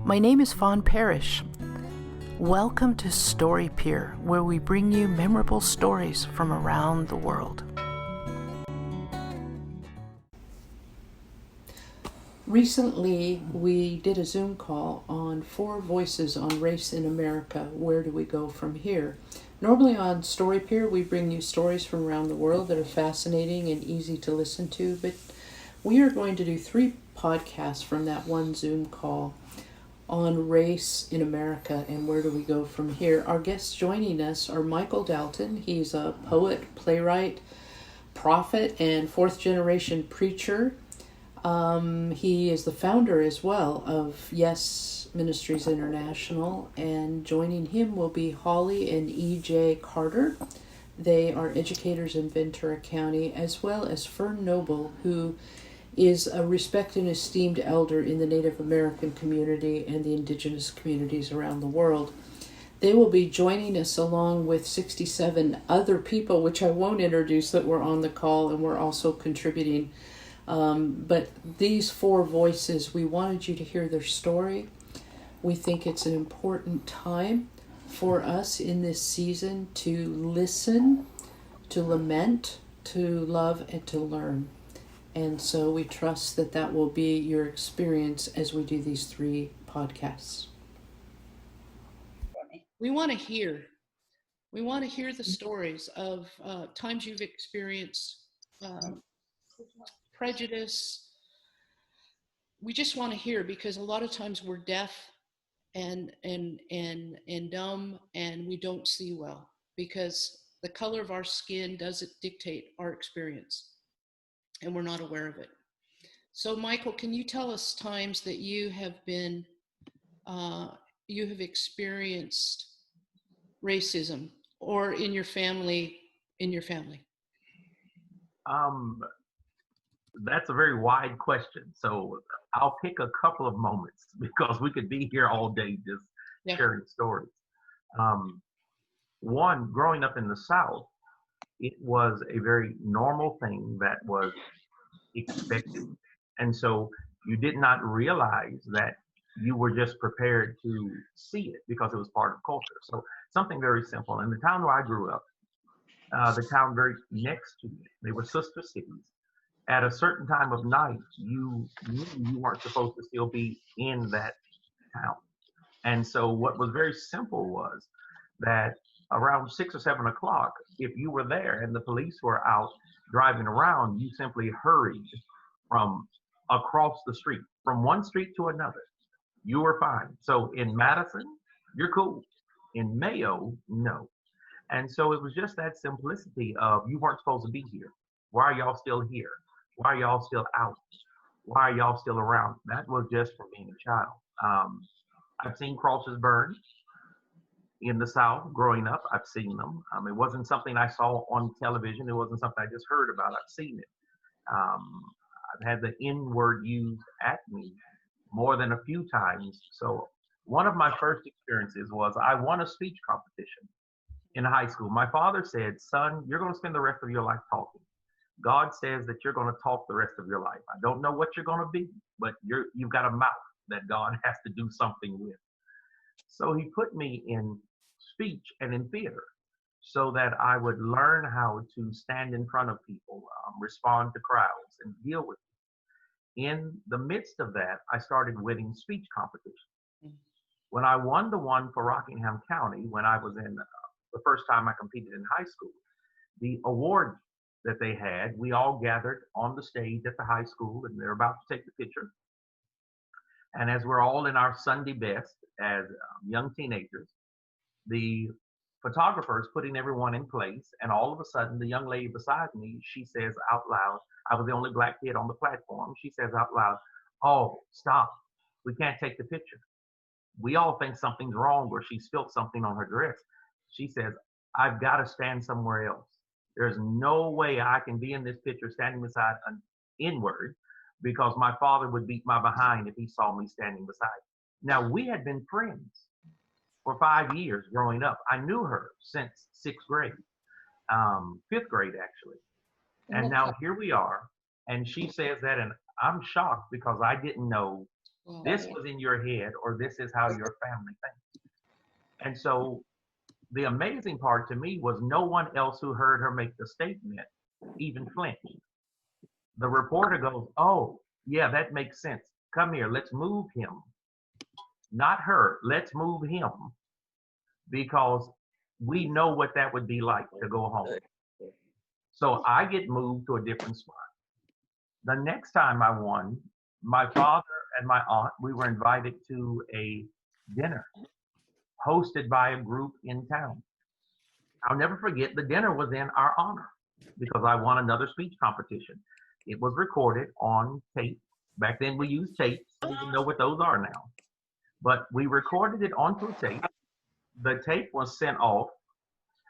My name is Fawn. Welcome to Story Pier, where we bring you memorable stories from around the world. Recently, we did a Zoom call on 4 voices on race in America. Where do we go from here? Normally on Story Pier, we bring you stories from around the world that are fascinating and easy to listen to, but we are going to do 3 podcasts from that one Zoom call on race in America and where do we go from here. Our guests joining us are Michael Dalton. He's a poet, playwright, prophet, and 4th-generation preacher. He is the founder as well of Yes Ministries International, and joining him will be Holly and E.J. Carter. They are educators in Ventura County, as well as Fern Noble, who is a respected and esteemed elder in the Native American community and the indigenous communities around the world. They will be joining us along with 67 other people, which I won't introduce, that were on the call and were also contributing. But these 4 voices, we wanted you to hear their story. We think it's an important time for us in this season to listen, to lament, to love, and to learn. And so we trust that that will be your experience as we do these 3 podcasts. We want to hear the stories of times you've experienced prejudice. We just want to hear, because a lot of times we're deaf and dumb, and we don't see well because the color of our skin doesn't dictate our experience, and we're not aware of it. So, Michael, can you tell us times that you have experienced racism, or in your family? That's a very wide question. So I'll pick a couple of moments because we could be here all day just sharing stories. One, growing up in the South, it was a very normal thing that was expected. And so you did not realize that you were just prepared to see it because it was part of culture. So something very simple. In the town where I grew up, the town very next to me, they were sister cities. At a certain time of night, you knew you weren't supposed to still be in that town. And so what was very simple was that around 6 or 7 o'clock, if you were there and the police were out driving around, you simply hurried from across the street, from one street to another. You were fine. So in Madison, you're cool. In Mayo, no. And so it was just that simplicity of, you weren't supposed to be here. Why are y'all still here? Why are y'all still out? Why are y'all still around? That was just from being a child. I've seen crosses burned in the South growing up. I've seen them. It wasn't something I saw on television. It wasn't something I just heard about. I've seen it. I've had the N-word used at me more than a few times. So one of my first experiences was I won a speech competition in high school. My father said, "Son, you're going to spend the rest of your life talking. God says that you're going to talk the rest of your life. I don't know what you're going to be, but you've got a mouth that God has to do something with." So he put me in speech and in theater so that I would learn how to stand in front of people, respond to crowds, and deal with them. In the midst of that, I started winning speech competitions. When I won the one for Rockingham County, when I was in the first time I competed in high school, the award that they had, we all gathered on the stage at the high school, and they're about to take the picture. And as we're all in our Sunday best as young teenagers, the photographer is putting everyone in place, and all of a sudden, the young lady beside me, she says out loud, I was the only black kid on the platform, she says out loud, "Oh, stop, we can't take the picture." We all think something's wrong, or she spilled something on her dress. She says, "I've got to stand somewhere else. There's no way I can be in this picture standing beside an N-word, because my father would beat my behind if he saw me standing beside." Now, we had been friends for 5 years growing up. I knew her since 6th grade, 5th grade actually. And now here we are, and she says that, and I'm shocked because I didn't know This was in your head, or this is how your family thinks. And so the amazing part to me was no one else who heard her make the statement even flinched. The reporter goes, "Oh, yeah, that makes sense. Come here, let's move him." Not her, let's move him because we know what that would be like to go home. So I get moved to a different spot. The next time I won, my father and my aunt, we were invited to a dinner hosted by a group in town. I'll never forget the dinner was in our honor because I won another speech competition. It was recorded on tape. Back then we used tapes. I don't even know what those are now. But we recorded it onto a tape. The tape was sent off.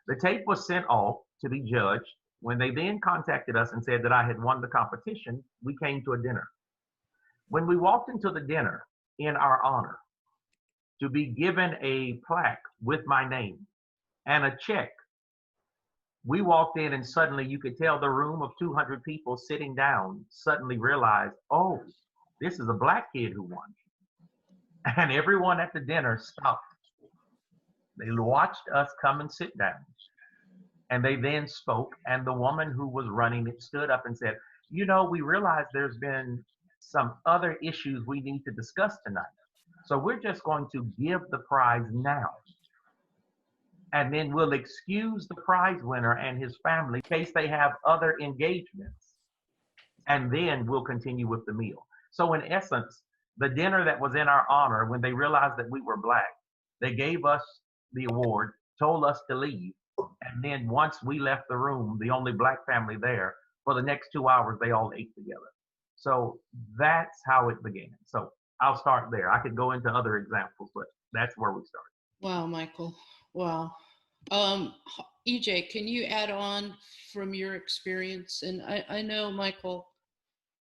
The tape was sent off to be judged. When they then contacted us and said that I had won the competition, we came to a dinner. When we walked into the dinner in our honor to be given a plaque with my name and a check, we walked in and suddenly you could tell the room of 200 people sitting down suddenly realized, oh, this is a black kid who won. And everyone at the dinner stopped. They watched us come and sit down. And they then spoke. And the woman who was running it stood up and said, you know, we realize there's been some other issues we need to discuss tonight. So we're just going to give the prize now. And then we'll excuse the prize winner and his family in case they have other engagements. And then we'll continue with the meal. So in essence, the dinner that was in our honor, when they realized that we were black, they gave us the award, told us to leave. And then once we left the room, the only black family there, for the next 2 hours, they all ate together. So that's how it began. So I'll start there. I could go into other examples, but that's where we started. Wow, Michael. Wow. EJ, can you add on from your experience? And I know, Michael,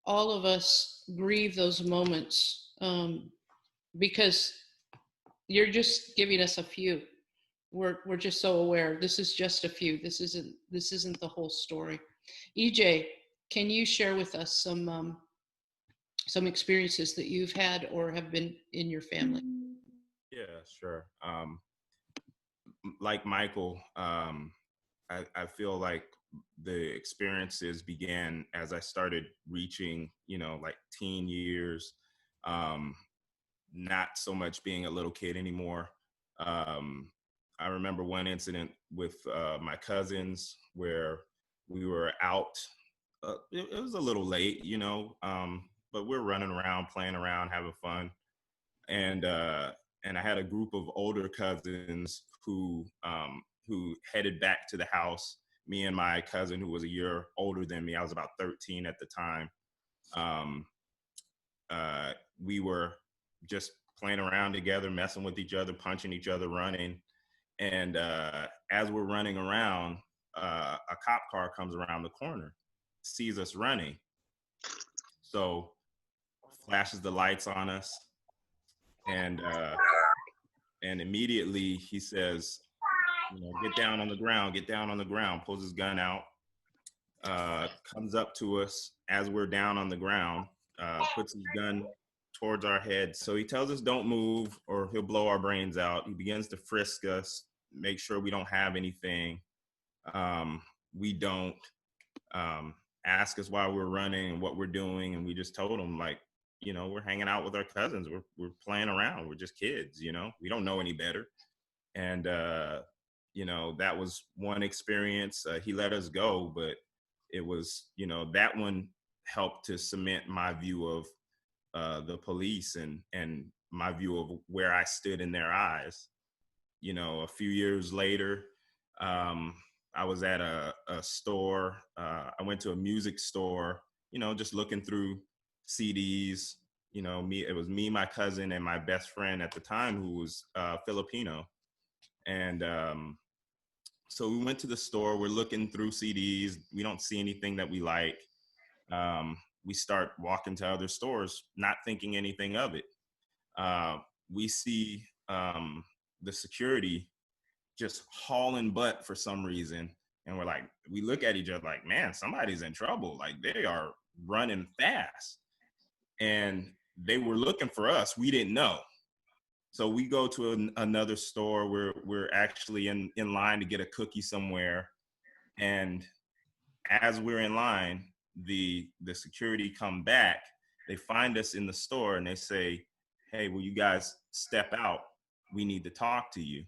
all of us grieve those moments because you're just giving us a few. We're just so aware. This is just a few. This isn't the whole story. EJ, can you share with us some experiences that you've had or have been in your family? Yeah, sure. Like Michael, I feel like the experiences began as I started reaching, like teen years, not so much being a little kid anymore. I remember one incident with my cousins where we were out. It was a little late, but we're running around, playing around, having fun. And I had a group of older cousins who headed back to the house. Me and my cousin, who was a year older than me, I was about 13 at the time. We were just playing around together, messing with each other, punching each other, running. And as we're running around, a cop car comes around the corner, sees us running. So flashes the lights on us. And immediately he says, get down on the ground, get down on the ground, pulls his gun out, comes up to us as we're down on the ground, puts his gun towards our head. So he tells us don't move or he'll blow our brains out. He begins to frisk us, make sure we don't have anything. We don't ask us why we're running and what we're doing. And we just told him, like, we're hanging out with our cousins. We're playing around. We're just kids, we don't know any better. And, that was one experience. He let us go, but it was, that one helped to cement my view of the police and my view of where I stood in their eyes. A few years later, I was at a store. I went to a music store, just looking through CDs. It was me, my cousin, and my best friend at the time, who was Filipino. And so we went to the store. We're looking through CDs. We don't see anything that we like. We start walking to other stores, not thinking anything of it. We see the security just hauling butt for some reason. And we look at each other like, man, somebody's in trouble. Like, they are running fast. And they were looking for us. We didn't know. So we go to another store where we're actually in line to get a cookie somewhere. And as we're in line, the security come back. They find us in the store and they say, "Hey, will you guys step out? We need to talk to you."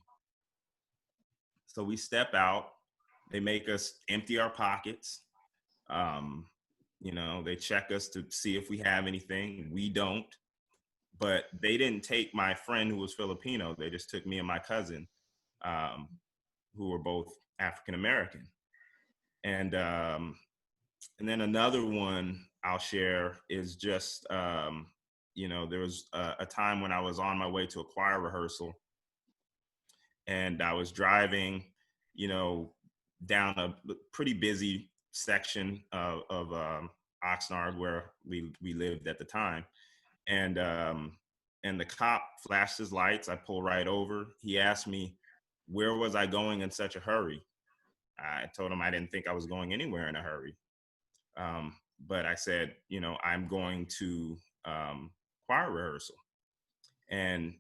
So we step out. They make us empty our pockets. Um, they check us to see if we have anything. We don't. But they didn't take my friend who was Filipino. They just took me and my cousin, um, who were both African American. And then another one I'll share is just, there was a time when I was on my way to a choir rehearsal, and I was driving, down a pretty busy section of Oxnard where we lived at the time. And the cop flashed his lights. I pulled right over. He asked me, where was I going in such a hurry? I told him I didn't think I was going anywhere in a hurry. But I said, I'm going to choir rehearsal. And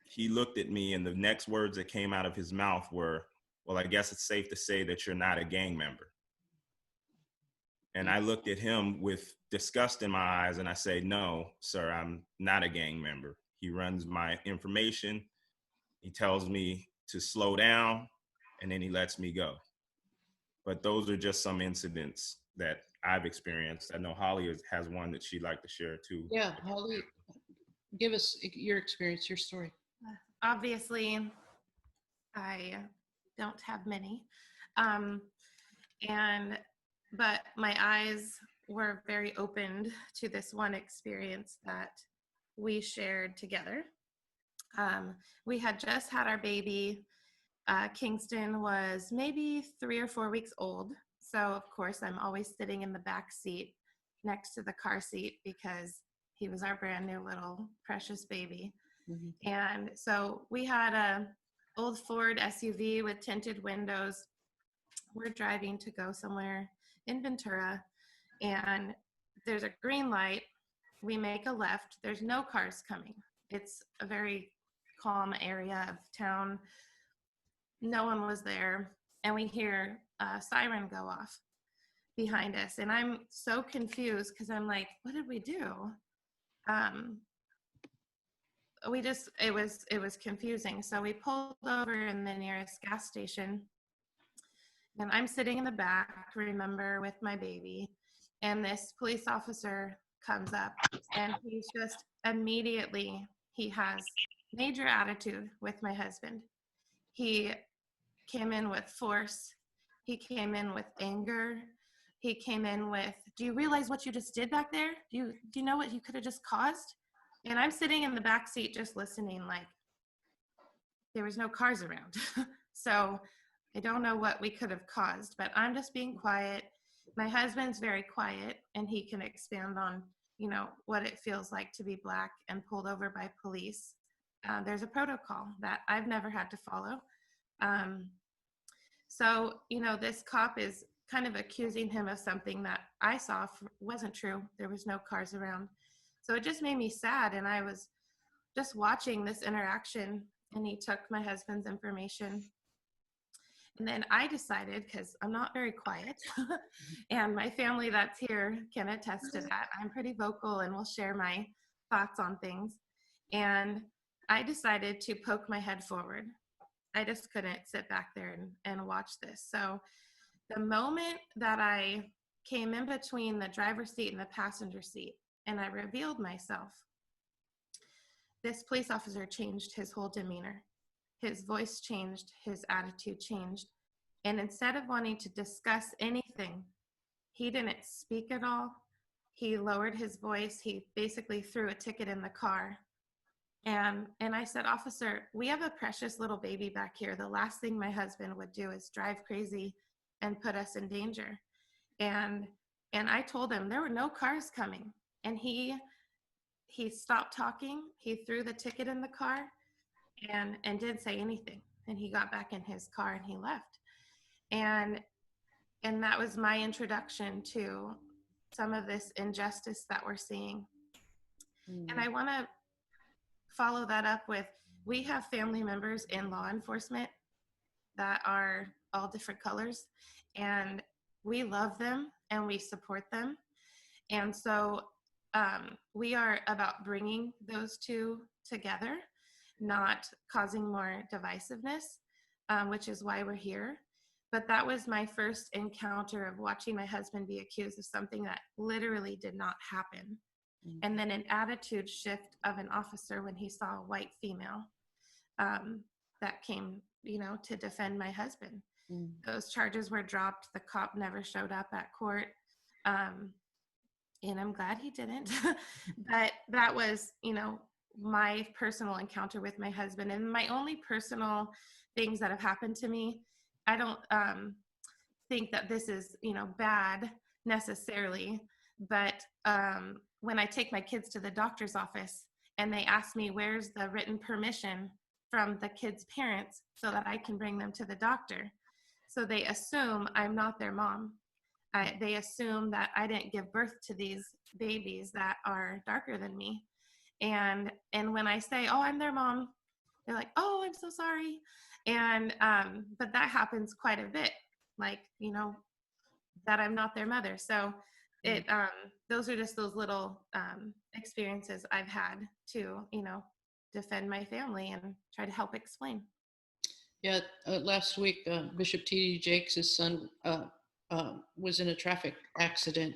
he looked at me, and the next words that came out of his mouth were, well, I guess it's safe to say that you're not a gang member. And I looked at him with disgust in my eyes, and I say, no, sir, I'm not a gang member. He runs my information. He tells me to slow down, and then he lets me go. But those are just some incidents that I've experienced. I know Holly has one that she'd like to share too. Yeah, Holly, give us your experience, your story. Obviously, I don't have many. But my eyes were very opened to this one experience that we shared together. We had just had our baby. Kingston was maybe 3 or 4 weeks old. So of course I'm always sitting in the back seat next to the car seat because he was our brand new little precious baby. Mm-hmm. And so we had a old Ford SUV with tinted windows. We're driving to go somewhere in Ventura, and there's a green light. We make a left. There's no cars coming. It's a very calm area of town. No one was there, and we hear a siren go off behind us, and I'm so confused because I'm like, what did we do? It was confusing. So we pulled over in the nearest gas station, and I'm sitting in the back, remember, with my baby, and this police officer comes up, and he's just immediately, he has major attitude with my husband. He came in with force. He came in with anger. He came in with, do you realize what you just did back there? Do you know what you could have just caused? And I'm sitting in the back seat just listening, like there was no cars around. So I don't know what we could have caused, but I'm just being quiet. My husband's very quiet, and he can expand on, what it feels like to be Black and pulled over by police. There's a protocol that I've never had to follow. So, this cop is kind of accusing him of something that I saw wasn't true. There was no cars around. So it just made me sad. And I was just watching this interaction, and he took my husband's information. And then I decided, because I'm not very quiet, and my family that's here can attest to that. I'm pretty vocal and will share my thoughts on things. And I decided to poke my head forward. I just couldn't sit back there and watch this. So the moment that I came in between the driver's seat and the passenger seat, and I revealed myself, this police officer changed his whole demeanor. His voice changed, his attitude changed. And instead of wanting to discuss anything, he didn't speak at all. He lowered his voice. He basically threw a ticket in the car. And I said, officer, we have a precious little baby back here. The last thing my husband would do is drive crazy and put us in danger. And I told him there were no cars coming. And he stopped talking. He threw the ticket in the car and didn't say anything. And he got back in his car and he left. And that was my introduction to some of this injustice that we're seeing. And I want to follow that up with, we have family members in law enforcement that are all different colors, and we love them and we support them. And so we are about bringing those two together, not causing more divisiveness, which is why we're here. But that was my first encounter of watching my husband be accused of something that literally did not happen. And then an attitude shift of an officer when he saw a white female that came, to defend my husband. Those charges were dropped. The cop never showed up at court. And I'm glad he didn't. But that was, my personal encounter with my husband, and my only personal things that have happened to me. I don't think that this is, bad necessarily, but when I take my kids to the doctor's office and they ask me where's the written permission from the kids' parents so that I can bring them to the doctor. So they assume I'm not their mom. They assume that I didn't give birth to these babies that are darker than me. And when I say, oh, I'm their mom, they're like, oh, I'm so sorry. And but that happens quite a bit, like, that I'm not their mother. So it those are just those little experiences I've had to, defend my family and try to help explain. Yeah, last week, Bishop T.D. Jakes' his son was in a traffic accident,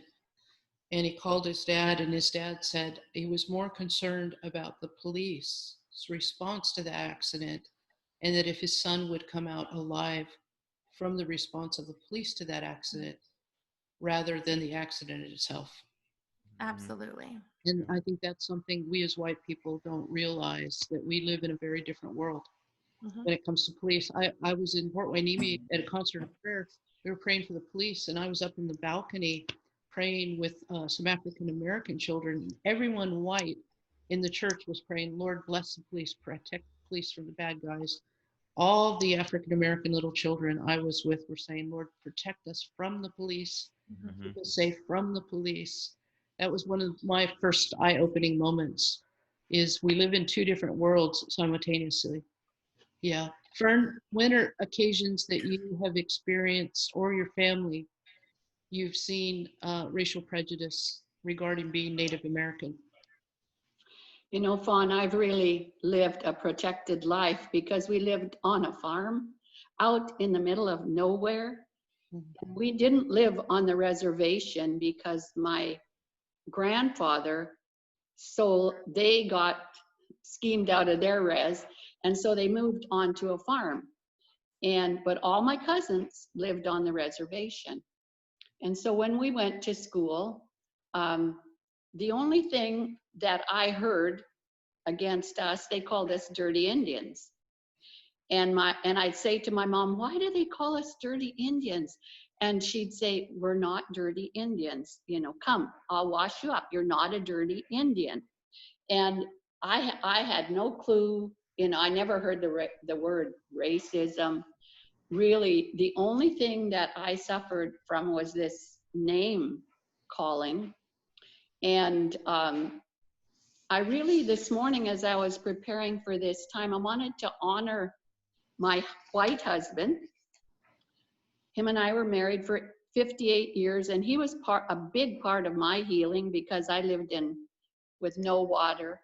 and he called his dad, and his dad said he was more concerned about the police's response to the accident, and that if his son would come out alive from the response of the police to that accident rather than the accident itself. Absolutely. And I think that's something we as white people don't realize, that we live in a very different world when it comes to police. I was in Port Hueneme at a concert of prayer. We were praying for the police, and I was up in the balcony praying with some African American children. Everyone white in the church was praying, Lord, bless the police, protect the police from the bad guys. All the African American little children I was with were saying, Lord, protect us from the police, keep us safe from the police. That was one of my first eye-opening moments, is we live in two different worlds simultaneously. Yeah. Fern, when are occasions that you have experienced, or your family, you've seen racial prejudice regarding being Native American? Fawn, I've really lived a protected life because we lived on a farm out in the middle of nowhere. We didn't live on the reservation because my grandfather, so they got schemed out of their res, and so they moved onto a farm. But all my cousins lived on the reservation. And so when we went to school, the only thing that I heard against us, they called us dirty Indians. And I'd say to my mom, why do they call us dirty Indians? And she'd say, we're not dirty Indians. Come, I'll wash you up. You're not a dirty Indian. And I had no clue. I never heard the word racism. Really, the only thing that I suffered from was this name calling. And I really, this morning, as I was preparing for this time, I wanted to honor my white husband. Him and I were married for 58 years, and he was a big part of my healing, because I lived with no water,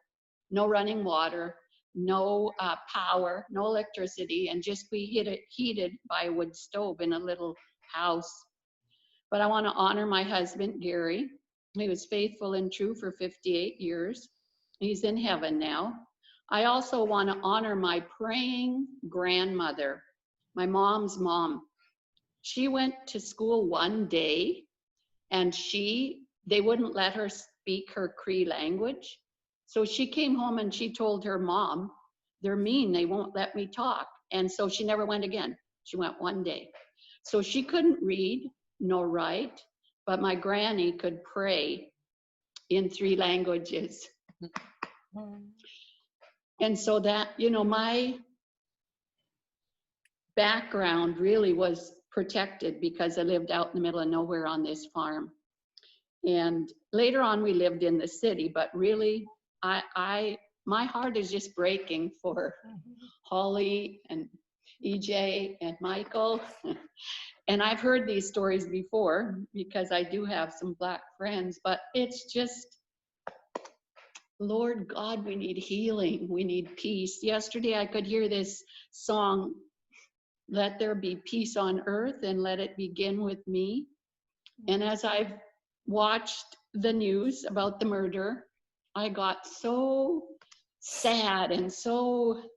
no running water, no power, no electricity, and just be heated by a wood stove in a little house. But I want to honor my husband, Gary. He was faithful and true for 58 years. He's in heaven now. I also want to honor my praying grandmother, my mom's mom. She went to school one day, and they wouldn't let her speak her Cree language. So she came home and she told her mom, they're mean, they won't let me talk. And so she never went again. She went one day. So she couldn't read nor write, but my granny could pray in 3 languages. And so that, my background really was protected because I lived out in the middle of nowhere on this farm. And later on we lived in the city, but really My heart is just breaking for Holly and EJ and Michael. And I've heard these stories before because I do have some Black friends, but it's just, Lord God, we need healing. We need peace. Yesterday I could hear this song, "Let there be peace on earth and let it begin with me." And as I've watched the news about the murder, I got so sad and so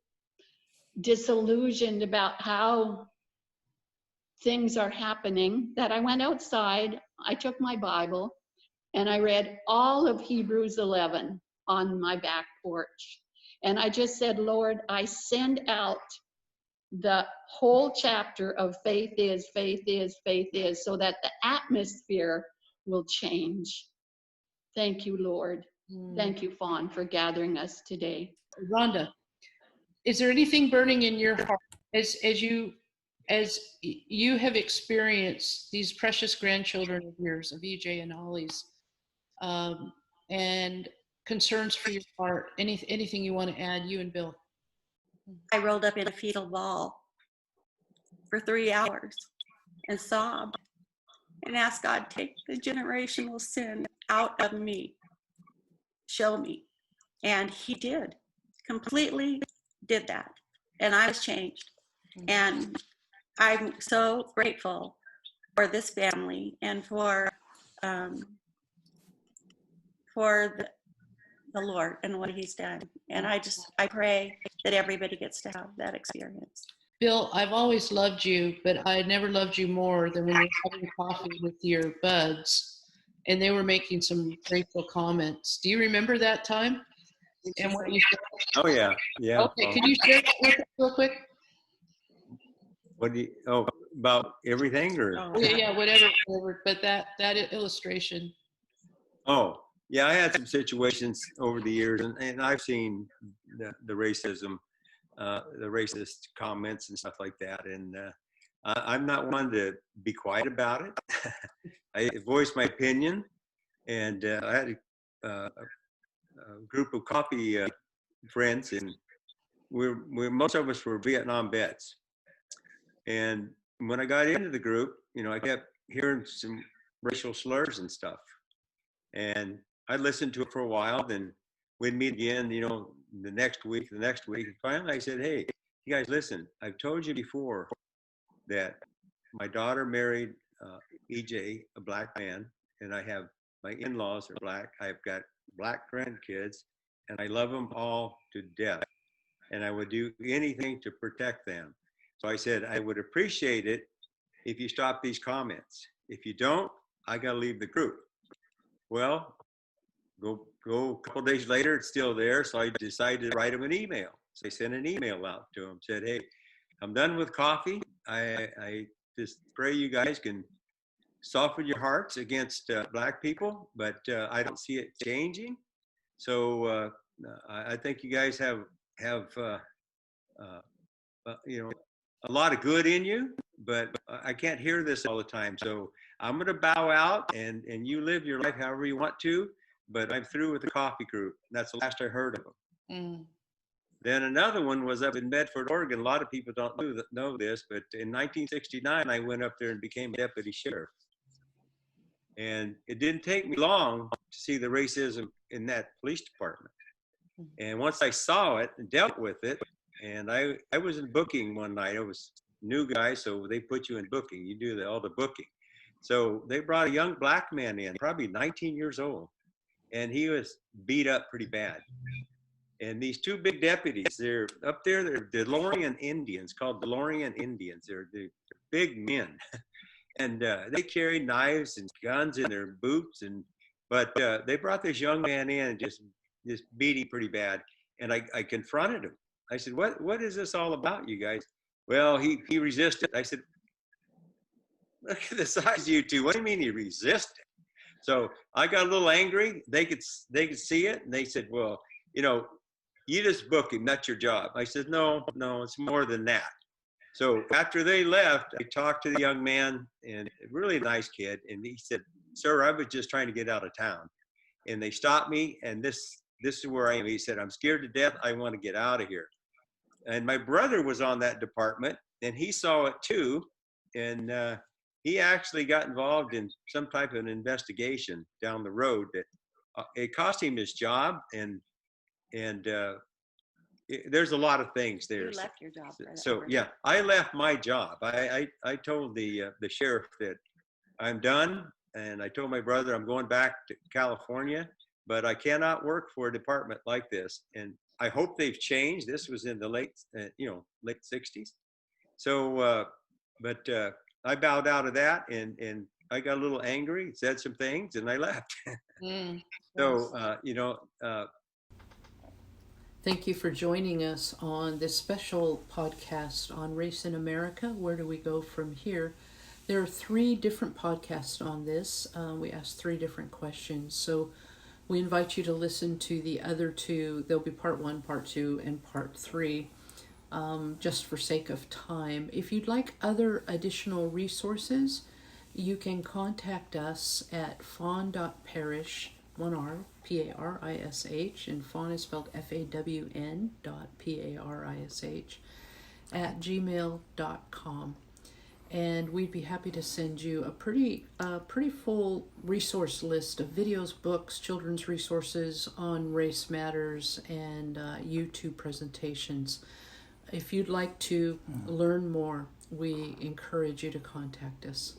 disillusioned about how things are happening that I went outside, I took my Bible, and I read all of Hebrews 11 on my back porch. And I just said, Lord, I send out the whole chapter of faith is, faith is, faith is, so that the atmosphere will change. Thank you, Lord. Thank you, Fawn, for gathering us today. Rhonda, is there anything burning in your heart as you have experienced these precious grandchildren of yours, of EJ and Ollie's, and concerns for your heart? Anything you want to add, you and Bill? I rolled up in a fetal ball for 3 hours and sobbed and asked God, take the generational sin out of me, show me. And he did, completely did that. And I was changed. And I'm so grateful for this family and for the Lord and what he's done. And I pray that everybody gets to have that experience. Bill, I've always loved you, but I never loved you more than when you were having coffee with your buds and they were making some grateful comments. Do you remember that time? And what you said? Oh, yeah. Yeah. Okay, can you share that with us real quick? What do you, about everything or? Oh, Yeah, whatever. But that illustration. Oh, yeah, I had some situations over the years and I've seen the racism, the racist comments and stuff like that. And I'm not one to be quiet about it. I voice my opinion. And I had a group of coffee friends, and most of us were Vietnam vets. And when I got into the group, I kept hearing some racial slurs and stuff. And I listened to it for a while, then we'd meet again, the next week. And finally I said, hey, you guys, listen, I've told you before that my daughter married EJ, a Black man, and I have my in-laws are Black. I've got Black grandkids, and I love them all to death. And I would do anything to protect them. So I said, I would appreciate it if you stop these comments. If you don't, I got to leave the group. Well, go a couple of days later, it's still there. So I decided to write them an email. So I sent an email out to them, said, hey, I'm done with coffee. I just pray you guys can soften your hearts against Black people, but I don't see it changing. So I think you guys have a lot of good in you, but I can't hear this all the time. So I'm going to bow out and you live your life however you want to, but I'm through with the coffee group. That's the last I heard of them. Then another one was up in Medford, Oregon. A lot of people don't know this, but in 1969, I went up there and became a deputy sheriff. And it didn't take me long to see the racism in that police department. And once I saw it and dealt with it, and I was in booking one night. I was a new guy, so they put you in booking. You do all the booking. So they brought a young Black man in, probably 19 years old, and he was beat up pretty bad. And these two big deputies, they're up there, they're DeLorean Indians, called DeLorean Indians. They're big men. And they carried knives and guns in their boots. But they brought this young man in and just beat him pretty bad. And I confronted him. I said, what is this all about, you guys? Well, he resisted. I said, look at the size of you two. What do you mean he resisted? So I got a little angry. They could see it. And they said, well, you just book him. That's your job. I said, no, it's more than that. So after they left, I talked to the young man, and a really nice kid. And he said, sir, I was just trying to get out of town. And they stopped me. And this this is where I am. He said, I'm scared to death. I want to get out of here. And my brother was on that department, and he saw it too. And he actually got involved in some type of an investigation down the road that it cost him his job. And there's a lot of things there. You left your job. Right So yeah, I left my job. I told the sheriff that I'm done, and I told my brother I'm going back to California, but I cannot work for a department like this. And I hope they've changed. This was in the late 60s. So, but I bowed out of that, and I got a little angry, said some things, and I left. So, Thank you for joining us on this special podcast on race in America. Where do we go from here? There are 3 different podcasts on this. We asked 3 different questions. So we invite you to listen to the other 2. There'll be part 1, part 2, and part 3, just for sake of time. If you'd like other additional resources, you can contact us at fawn.parish, 1 R, P-A-R-I-S-H, and Fawn is spelled F-A-W-N .P-A-R-I-S-H, at gmail.com. And we'd be happy to send you a pretty full resource list of videos, books, children's resources on race matters, and YouTube presentations. If you'd like to learn more, we encourage you to contact us.